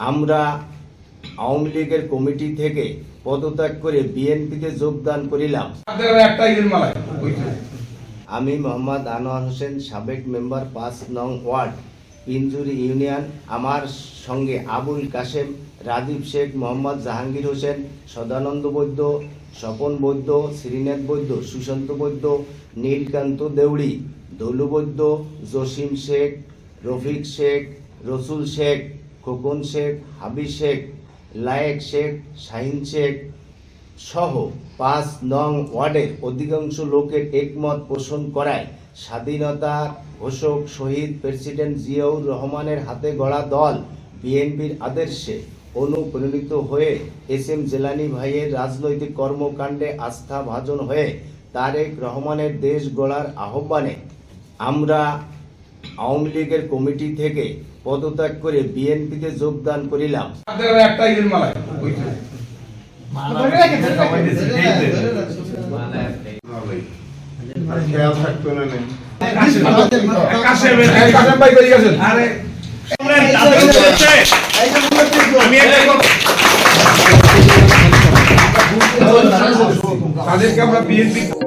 আমরা আওয়ামী লীগের কমিটি থেকে পদত্যাগ করে বিএনপিতে যোগদান করিলাম। আমি মোহাম্মদ আনোয়ার হোসেন, সাবেক মেম্বার ৫ নং ওয়ার্ড, পিঞ্জুরি ইউনিয়ন। আমার সঙ্গে আবুল কাশেম, রাজীব শেখ, মোহাম্মদ জাহাঙ্গীর হোসেন, সদানন্দ বৈদ্য, স্বপন বৈদ্য, শ্রীনাথ বৈদ্য, সুশান্ত বৈদ্য, নীলকান্ত দেউড়ি, দলু বৈদ্য, জসিম শেখ, রফিক শেখ, রসুল শেখ, খোকন শেখ, হাবি শেখ, লায়েক শেখ, শাহিন শেখ সহ ৫ নং ওয়ার্ডের অধিকাংশ লোকের একমত পোষণ করায় স্বাধীনতা ঘোষক শহীদ প্রেসিডেন্ট জিয়াউর রহমানের হাতে গড়া দল বিএনপির আদর্শে অনুপ্রাণিত হয়ে এস.এম. জিলানী ভাইয়ের রাজনৈতিক কর্মকাণ্ডে আস্থাভাজন হয়ে তারেক রহমানের দেশ গড়ার আহ্বানে আমরা আওয়ামী লীগের কমিটি থেকে পদত্যাগ করে বিএনপিতে যোগদান করিলাম। তাদেরকে আমরা বিএনপি